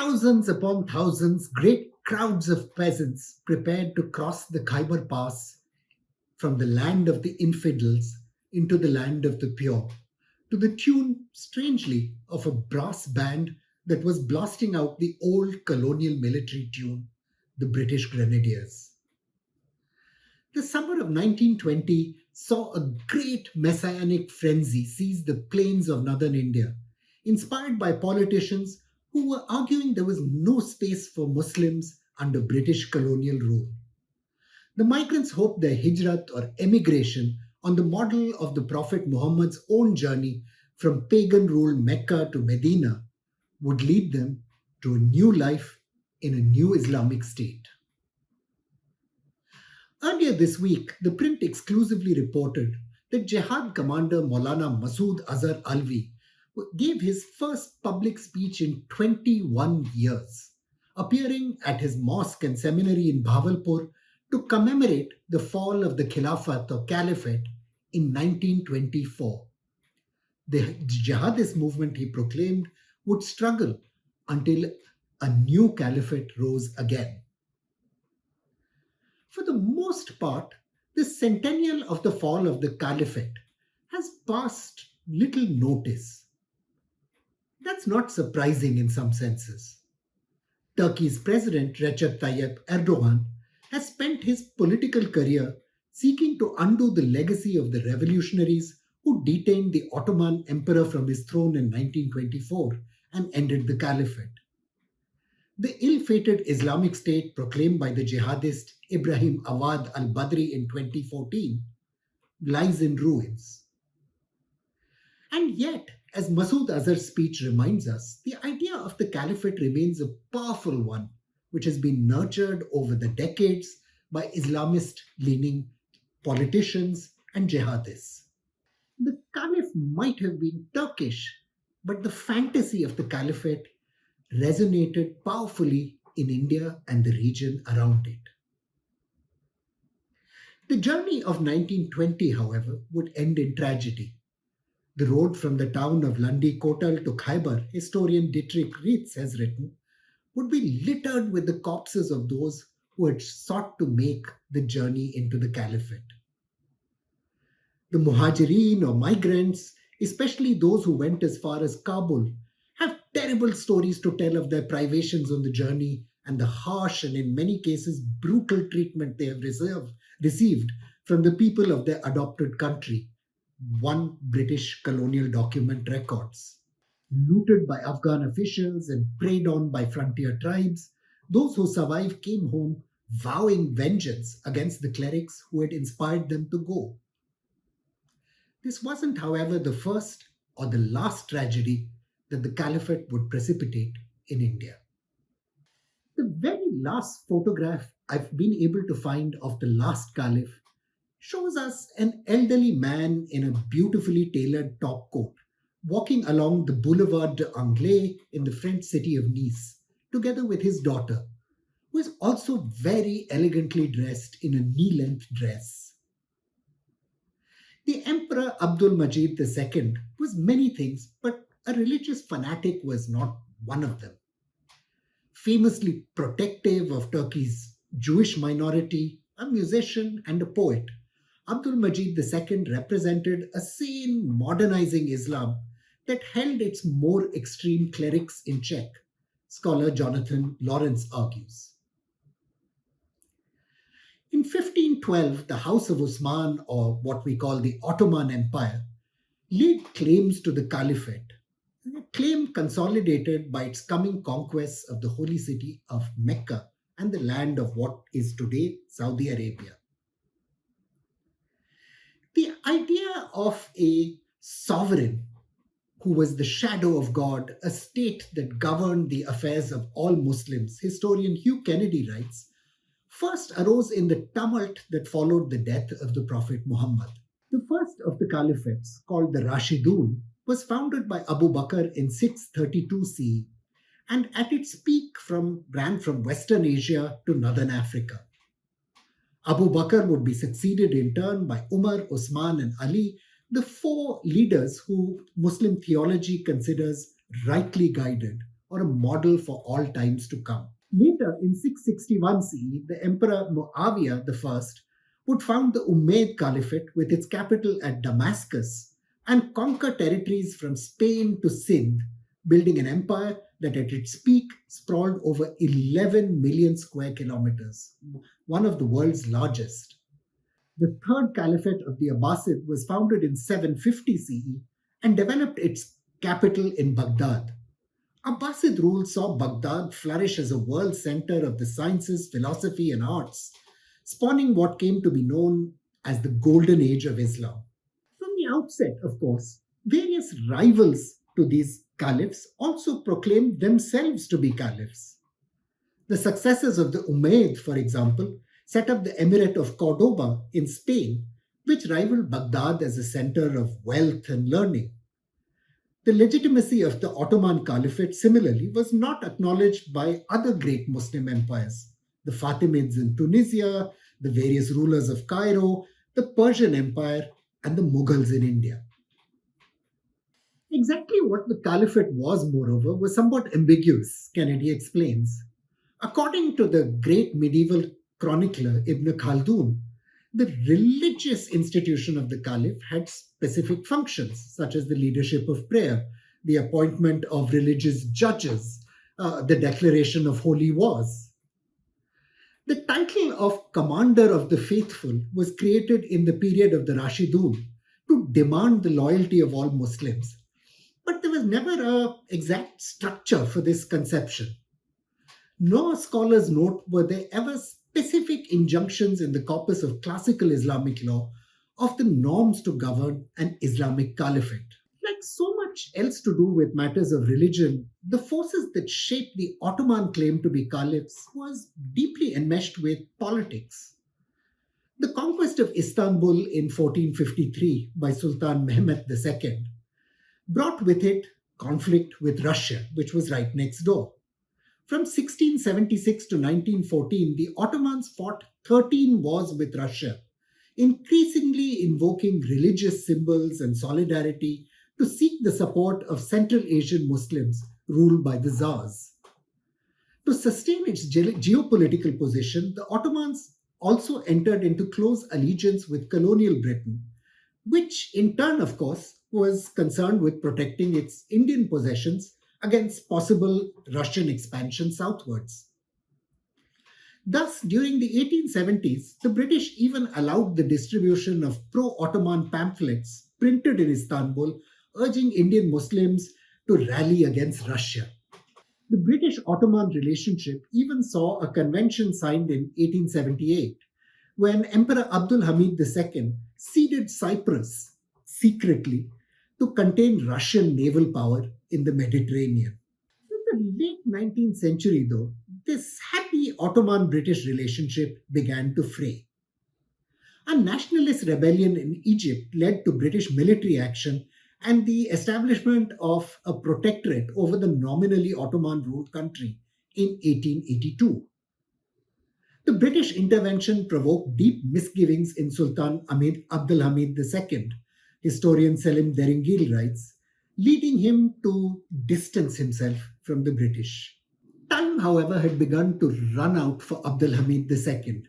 thousands upon thousands, great crowds of peasants prepared to cross the Khyber Pass from the land of the infidels into the land of the pure, to the tune, strangely, of a brass band that was blasting out the old colonial military tune, the British Grenadiers. The summer of 1920 saw a great messianic frenzy seize the plains of northern India, inspired by politicians who were arguing there was no space for Muslims under British colonial rule. The migrants hoped their hijrat or emigration on the model of the Prophet Muhammad's own journey from pagan ruled Mecca to Medina would lead them to a new life in a new Islamic state. Earlier this week, the print exclusively reported that Jihad commander Maulana Masood Azhar Alvi gave his first public speech in 21 years, appearing at his mosque and seminary in Bhavalpur to commemorate the fall of the Khilafat or Caliphate in 1924. The jihadist movement he proclaimed would struggle until a new caliphate rose again. For the most part, the centennial of the fall of the caliphate has passed little notice. That's not surprising in some senses. Turkey's president Recep Tayyip Erdogan has spent his political career seeking to undo the legacy of the revolutionaries who detained the Ottoman emperor from his throne in 1924 and ended the caliphate. The ill-fated Islamic State proclaimed by the jihadist Ibrahim Awad al-Badri in 2014 lies in ruins. And yet, as Masood Azhar's speech reminds us, the idea of the caliphate remains a powerful one, which has been nurtured over the decades by Islamist-leaning politicians and jihadists. The caliph might have been Turkish, but the fantasy of the caliphate resonated powerfully in India and the region around it. The journey of 1920, however, would end in tragedy. The road from the town of Landi Kotal to Khyber, historian Dietrich Rietz has written, would be littered with the corpses of those who had sought to make the journey into the caliphate. The muhajirin or migrants, especially those who went as far as Kabul, have terrible stories to tell of their privations on the journey and the harsh and in many cases brutal treatment they have received from the people of their adopted country, one British colonial document records. Looted by Afghan officials and preyed on by frontier tribes, those who survived came home vowing vengeance against the clerics who had inspired them to go. This wasn't, however, the first or the last tragedy that the caliphate would precipitate in India. The very last photograph I've been able to find of the last caliph shows us an elderly man in a beautifully tailored topcoat walking along the Boulevard d'Anglais in the French city of Nice, together with his daughter, who is also very elegantly dressed in a knee-length dress. The Emperor Abdul Majid II was many things, but a religious fanatic was not one of them. Famously protective of Turkey's Jewish minority, a musician and a poet, Abdul Majid II represented a sane, modernizing Islam that held its more extreme clerics in check, scholar Jonathan Lawrence argues. In 1512, the House of Usman, or what we call the Ottoman Empire, laid claims to the caliphate, a claim consolidated by its coming conquests of the holy city of Mecca and the land of what is today Saudi Arabia. The idea of a sovereign who was the shadow of God, a state that governed the affairs of all Muslims, historian Hugh Kennedy writes, first arose in the tumult that followed the death of the Prophet Muhammad. The first of the caliphates, called the Rashidun, was founded by Abu Bakr in 632 CE and at its peak ran from Western Asia to Northern Africa. Abu Bakr would be succeeded in turn by Umar, Usman and Ali, the four leaders who Muslim theology considers rightly guided, or a model for all times to come. Later, in 661 CE, the Emperor Muawiyah I would found the Umayyad Caliphate with its capital at Damascus and conquer territories from Spain to Sindh, building an empire that at its peak sprawled over 11 million square kilometers, one of the world's largest. The third caliphate of the Abbasid was founded in 750 CE and developed its capital in Baghdad. Abbasid rule saw Baghdad flourish as a world center of the sciences, philosophy, and arts, spawning what came to be known as the Golden Age of Islam. From the outset, of course, various rivals to these caliphs also proclaimed themselves to be caliphs. The successors of the Umayyad, for example, set up the Emirate of Cordoba in Spain, which rivaled Baghdad as a center of wealth and learning. The legitimacy of the Ottoman Caliphate, similarly, was not acknowledged by other great Muslim empires: the Fatimids in Tunisia, the various rulers of Cairo, the Persian Empire, and the Mughals in India. Exactly what the Caliphate was, moreover, was somewhat ambiguous, Kennedy explains. According to the great medieval chronicler Ibn Khaldun, the religious institution of the Caliph had specific functions, such as the leadership of prayer, the appointment of religious judges, the declaration of holy wars. The title of Commander of the Faithful was created in the period of the Rashidun to demand the loyalty of all Muslims. But there was never an exact structure for this conception. No scholars note were there ever specific injunctions in the corpus of classical Islamic law of the norms to govern an Islamic caliphate. Like so much else to do with matters of religion, the forces that shaped the Ottoman claim to be caliphs was deeply enmeshed with politics. The conquest of Istanbul in 1453 by Sultan Mehmed II brought with it conflict with Russia, which was right next door. From 1676 to 1914, the Ottomans fought 13 wars with Russia, increasingly invoking religious symbols and solidarity to seek the support of Central Asian Muslims ruled by the Tsars. To sustain its geopolitical position, the Ottomans also entered into close allegiance with colonial Britain, which in turn, of course, was concerned with protecting its Indian possessions against possible Russian expansion southwards. Thus, during the 1870s, the British even allowed the distribution of pro Ottoman pamphlets printed in Istanbul urging Indian Muslims to rally against Russia. The British Ottoman relationship even saw a convention signed in 1878 when Emperor Abdul Hamid II ceded Cyprus secretly to contain Russian naval power in the Mediterranean. In the late 19th century, though, this happy Ottoman British relationship began to fray. A nationalist rebellion in Egypt led to British military action and the establishment of a protectorate over the nominally Ottoman ruled country in 1882. The British intervention provoked deep misgivings in Sultan Abdul Hamid II, historian Selim Deringil writes, leading him to distance himself from the British. Time, however, had begun to run out for Abdul Hamid II.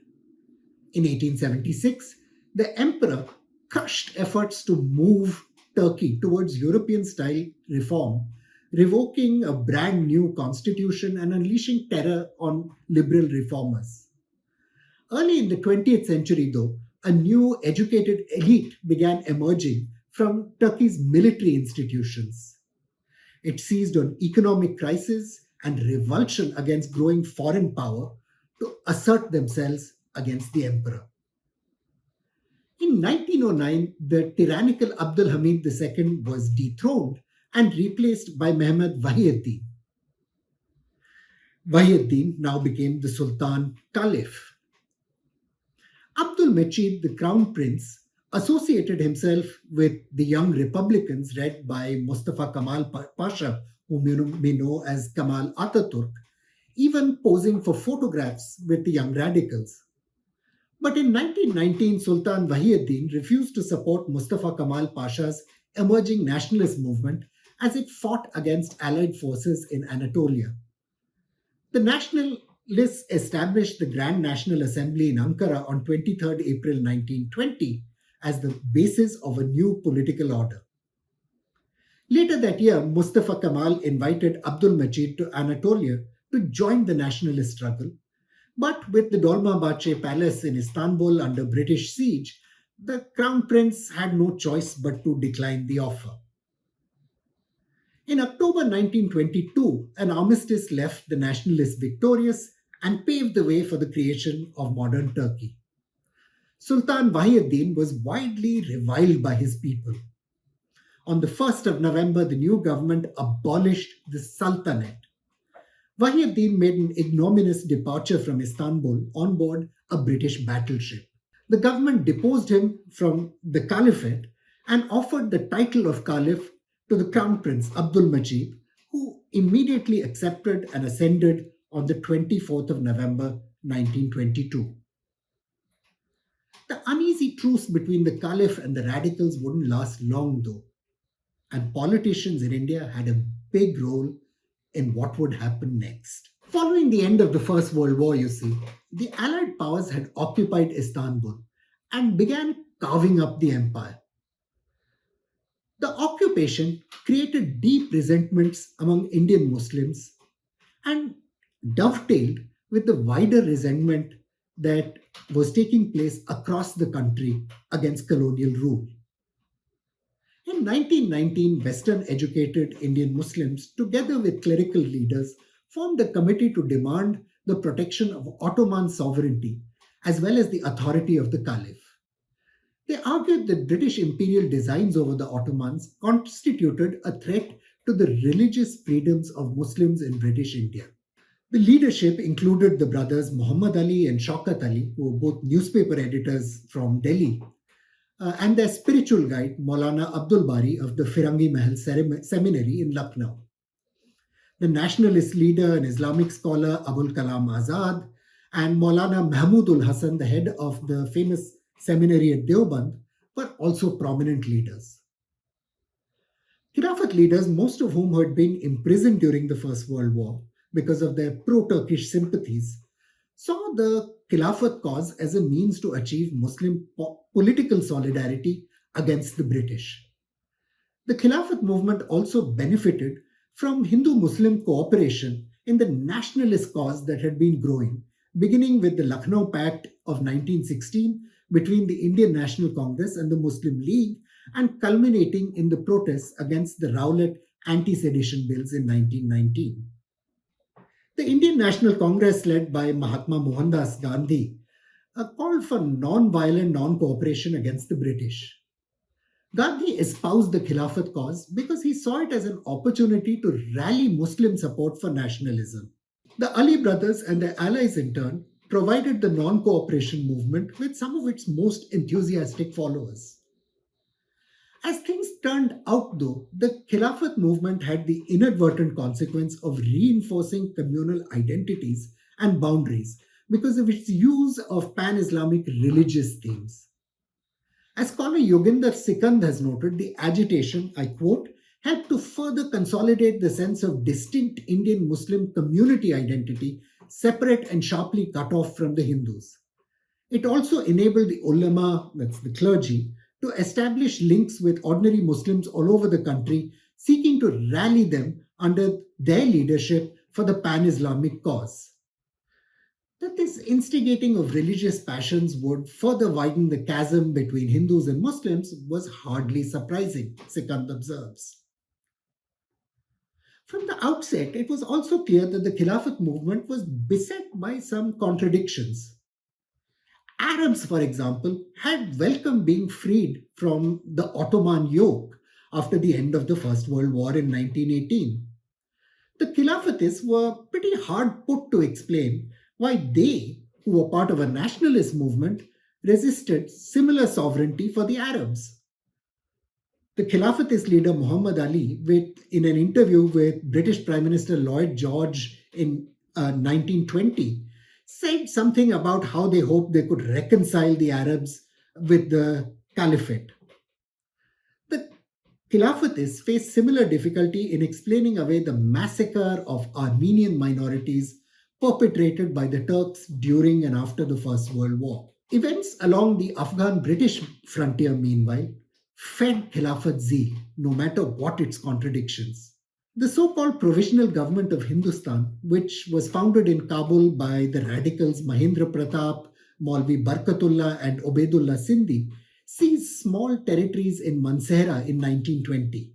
In 1876, the emperor crushed efforts to move Turkey towards European style reform, revoking a brand new constitution and unleashing terror on liberal reformers. Early in the 20th century, though, a new educated elite began emerging from Turkey's military institutions. It seized on economic crisis and revulsion against growing foreign power to assert themselves against the emperor. In 1909, the tyrannical Abdul Hamid II was dethroned and replaced by Mehmed Wahieddin. Wahieddin now became the Sultan Caliph. Abdul Mechid, the crown prince, associated himself with the young republicans led by Mustafa Kemal Pasha, whom you may know as Kemal Ataturk, even posing for photographs with the young radicals. But in 1919, Sultan Wahieddin refused to support Mustafa Kemal Pasha's emerging nationalist movement as it fought against Allied forces in Anatolia. The nationalists established the Grand National Assembly in Ankara on 23rd April 1920 as the basis of a new political order. Later that year, Mustafa Kemal invited Abdul Majid to Anatolia to join the nationalist struggle, but with the Dolmabahce Palace in Istanbul under British siege, the Crown Prince had no choice but to decline the offer. In October 1922, an armistice left the nationalists victorious and paved the way for the creation of modern Turkey. Sultan Wahyuddin was widely reviled by his people. On the 1st of November, the new government abolished the Sultanate. Wahyuddin made an ignominious departure from Istanbul on board a British battleship. The government deposed him from the caliphate and offered the title of caliph to the crown prince Abdul Majid, who immediately accepted and ascended on the 24th of November 1922. The uneasy truce between the caliph and the radicals wouldn't last long, though, and politicians in India had a big role in what would happen next. Following the end of the First World War, you see, the Allied powers had occupied Istanbul and began carving up the empire. The occupation created deep resentments among Indian Muslims and dovetailed with the wider resentment that was taking place across the country against colonial rule. In 1919, Western educated Indian Muslims, together with clerical leaders, formed a committee to demand the protection of Ottoman sovereignty as well as the authority of the Caliph. They argued that British imperial designs over the Ottomans constituted a threat to the religious freedoms of Muslims in British India. The leadership included the brothers Muhammad Ali and Shaukat Ali, who were both newspaper editors from Delhi, and their spiritual guide, Maulana Abdul Bari of the Firangi Mahal Seminary in Lucknow. The nationalist leader and Islamic scholar Abul Kalam Azad and Maulana Mahmudul Hasan, the head of the famous seminary at Deoband, were also prominent leaders. Khilafat leaders, most of whom had been imprisoned during the First World War because of their pro-Turkish sympathies, saw the Khilafat cause as a means to achieve Muslim political solidarity against the British. The Khilafat movement also benefited from Hindu-Muslim cooperation in the nationalist cause that had been growing, beginning with the Lucknow Pact of 1916 between the Indian National Congress and the Muslim League, and culminating in the protests against the Rowlatt anti-sedition bills in 1919. The Indian National Congress, led by Mahatma Mohandas Gandhi, called for non-violent non-cooperation against the British. Gandhi espoused the Khilafat cause because he saw it as an opportunity to rally Muslim support for nationalism. The Ali brothers and their allies, in turn, provided the non-cooperation movement with some of its most enthusiastic followers. As things turned out, though, the Khilafat movement had the inadvertent consequence of reinforcing communal identities and boundaries because of its use of pan-Islamic religious themes. As scholar Yoginder Sikand has noted, the agitation, I quote, helped to further consolidate the sense of distinct Indian Muslim community identity, separate and sharply cut off from the Hindus. It also enabled the ulama, that's the clergy, to establish links with ordinary Muslims all over the country, seeking to rally them under their leadership for the pan-Islamic cause. That this instigating of religious passions would further widen the chasm between Hindus and Muslims was hardly surprising, Sikand observes. From the outset, it was also clear that the Khilafat movement was beset by some contradictions. Arabs, for example, had welcomed being freed from the Ottoman yoke after the end of the First World War in 1918. The Khilafatists were pretty hard put to explain why they, who were part of a nationalist movement, resisted similar sovereignty for the Arabs. The Khilafatist leader Muhammad Ali, in an interview with British Prime Minister Lloyd George in 1920, said something about how they hoped they could reconcile the Arabs with the caliphate. The Khilafatists faced similar difficulty in explaining away the massacre of Armenian minorities perpetrated by the Turks during and after the First World War. Events along the Afghan British frontier, meanwhile, fed Khilafat zeal, no matter what its contradictions. The so called Provisional Government of Hindustan, which was founded in Kabul by the radicals Mahendra Pratap, Maulvi Barkatullah, and Obaidullah Sindhi, seized small territories in Mansehra in 1920.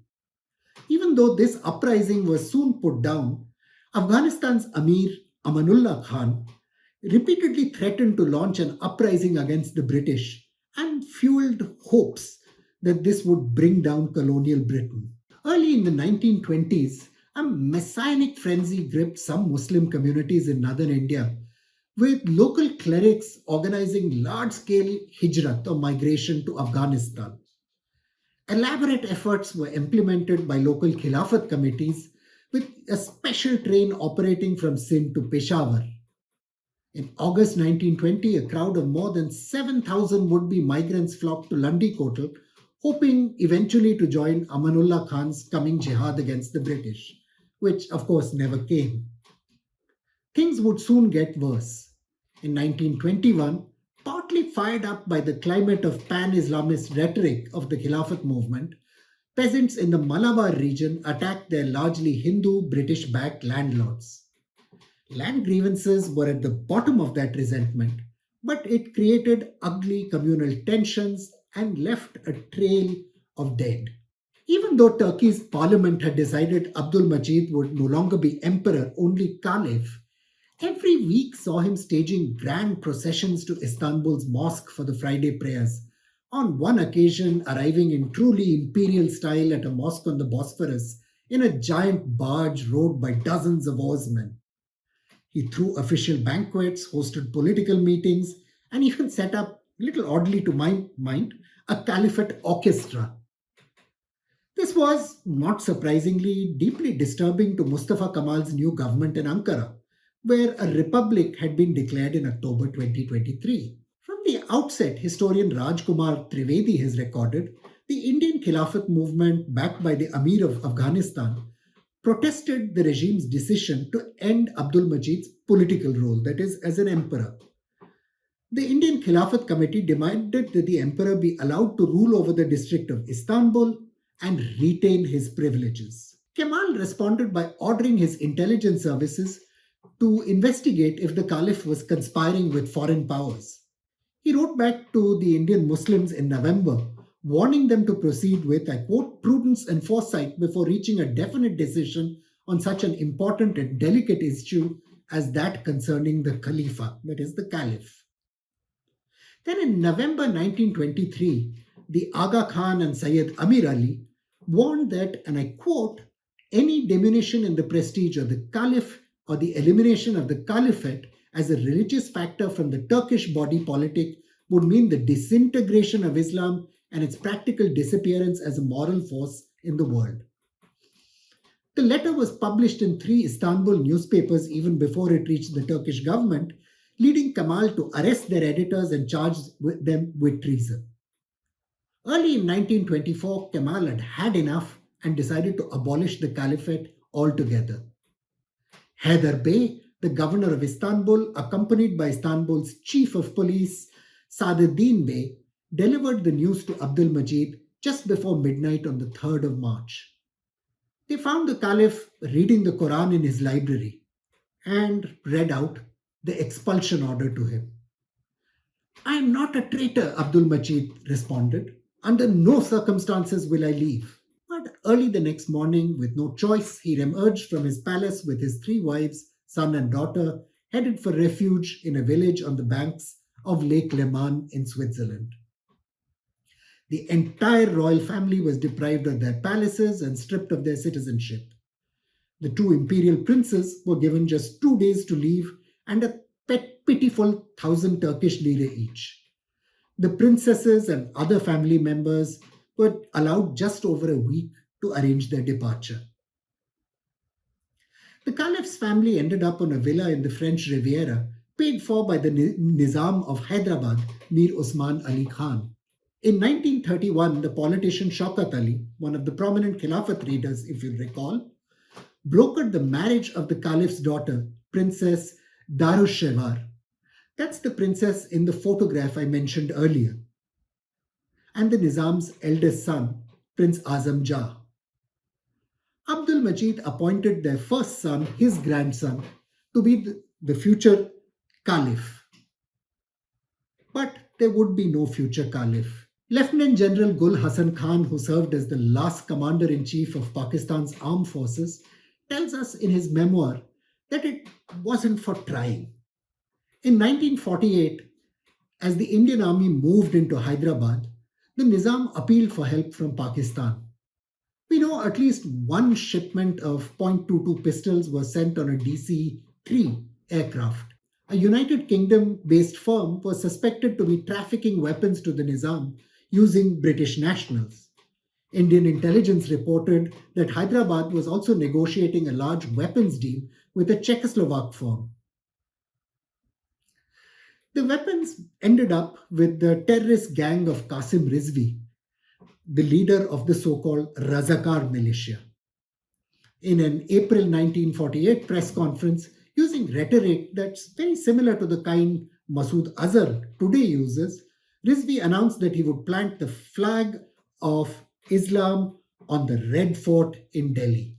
Even though this uprising was soon put down, Afghanistan's Amir Amanullah Khan repeatedly threatened to launch an uprising against the British and fueled hopes that this would bring down colonial Britain. Early in the 1920s, a messianic frenzy gripped some Muslim communities in northern India, with local clerics organizing large scale hijrat or migration to Afghanistan. Elaborate efforts were implemented by local Khilafat committees, with a special train operating from Sindh to Peshawar. In August 1920, a crowd of more than 7,000 would be migrants flocked to Landi Kotal, hoping eventually to join Amanullah Khan's coming jihad against the British, which of course never came. Things would soon get worse. In 1921, partly fired up by the climate of pan Islamist rhetoric of the Khilafat movement, peasants in the Malabar region attacked their largely Hindu British backed landlords. Land grievances were at the bottom of that resentment, but it created ugly communal tensions and left a trail of dead. Even though Turkey's parliament had decided Abdul Majid would no longer be emperor, only caliph, every week saw him staging grand processions to Istanbul's mosque for the Friday prayers, on one occasion arriving in truly imperial style at a mosque on the Bosphorus in a giant barge rowed by dozens of oarsmen. He threw official banquets, hosted political meetings, and even set up, little oddly to my mind, a caliphate orchestra. This was, not surprisingly, deeply disturbing to Mustafa Kemal's new government in Ankara, where a republic had been declared in October 2023. From the outset, historian Rajkumar Trivedi has recorded, the Indian Khilafat movement, backed by the Amir of Afghanistan, protested the regime's decision to end Abdul Majid's political role, that is, as an emperor. The Indian Khilafat Committee demanded that the emperor be allowed to rule over the district of Istanbul and retain his privileges. Kemal responded by ordering his intelligence services to investigate if the caliph was conspiring with foreign powers. He wrote back to the Indian Muslims in November, warning them to proceed with, I quote, prudence and foresight before reaching a definite decision on such an important and delicate issue as that concerning the Khalifa, that is, the Caliph. Then in November 1923, the Aga Khan and Sayyid Amir Ali warned that, and I quote, any diminution in the prestige of the Caliph or the elimination of the Caliphate as a religious factor from the Turkish body politic would mean the disintegration of Islam and its practical disappearance as a moral force in the world. The letter was published in 3 Istanbul newspapers even before it reached the Turkish government, leading Kemal to arrest their editors and charge them with treason. Early in 1924, Kemal had had enough and decided to abolish the caliphate altogether. Haider Bey, the governor of Istanbul, accompanied by Istanbul's chief of police, Sadeddin Bey, delivered the news to Abdul Majid just before midnight on the 3rd of March. They found the caliph reading the Quran in his library and read out the expulsion order to him. I am not a traitor, Abdul Majid responded. Under no circumstances will I leave. But early the next morning, with no choice, he emerged from his palace with his 3 wives, son and daughter, headed for refuge in a village on the banks of Lake Leman in Switzerland. The entire royal family was deprived of their palaces and stripped of their citizenship. The 2 imperial princes were given just 2 days to leave and a pitiful 1,000 Turkish lira each. The princesses and other family members were allowed just over a week to arrange their departure. The caliph's family ended up on a villa in the French Riviera, paid for by the Nizam of Hyderabad, Mir Osman Ali Khan. In 1931, the politician Shaukat Ali, one of the prominent Khilafat leaders, if you recall, brokered the marriage of the caliph's daughter, Princess Darushshehvar. That's the princess in the photograph I mentioned earlier, and the Nizam's eldest son, Prince Azam Jah. Abdul Majid appointed their first son, his grandson, to be the future caliph. But there would be no future caliph. Lieutenant General Gul Hassan Khan, who served as the last commander in chief of Pakistan's armed forces, tells us in his memoir that it wasn't for trying. In 1948, as the Indian army moved into Hyderabad, the Nizam appealed for help from Pakistan. We know at least one shipment of .22 pistols was sent on a DC 3 aircraft. A United Kingdom based firm was suspected to be trafficking weapons to the Nizam using British nationals. Indian intelligence reported that Hyderabad was also negotiating a large weapons deal with a Czechoslovak firm. The weapons ended up with the terrorist gang of Qasim Rizvi, the leader of the so called Razakar militia. In an April 1948 press conference, using rhetoric that's very similar to the kind Masood Azhar today uses, Rizvi announced that he would plant the flag of Islam on the Red Fort in Delhi.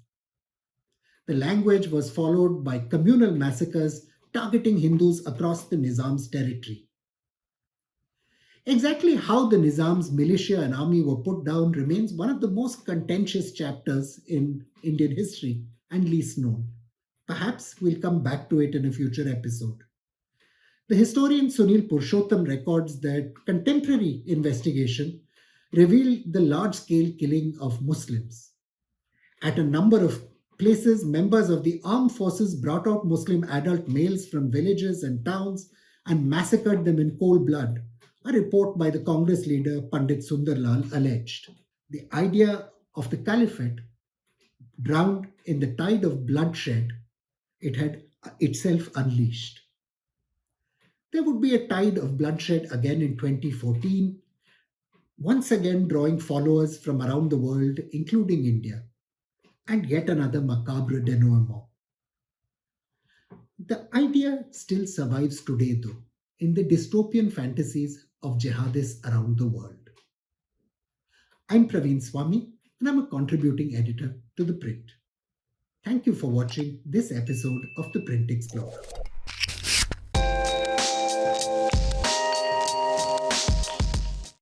The language was followed by communal massacres targeting Hindus across the Nizam's territory. Exactly how the Nizam's militia and army were put down remains one of the most contentious chapters in Indian history and least known. Perhaps we'll come back to it in a future episode. The historian Sunil Purushottam records that contemporary investigation revealed the large scale killing of Muslims. At a number of places, members of the armed forces brought out Muslim adult males from villages and towns and massacred them in cold blood, a report by the Congress leader Pandit Sundarlal alleged. The idea of the caliphate drowned in the tide of bloodshed it had itself unleashed. There would be a tide of bloodshed again in 2014, once again drawing followers from around the world, including India, and yet another macabre denouement. The idea still survives today, though, in the dystopian fantasies of jihadists around the world. I'm Praveen Swami, and I'm a contributing editor to ThePrint. Thank you for watching this episode of ThePrint Explorer.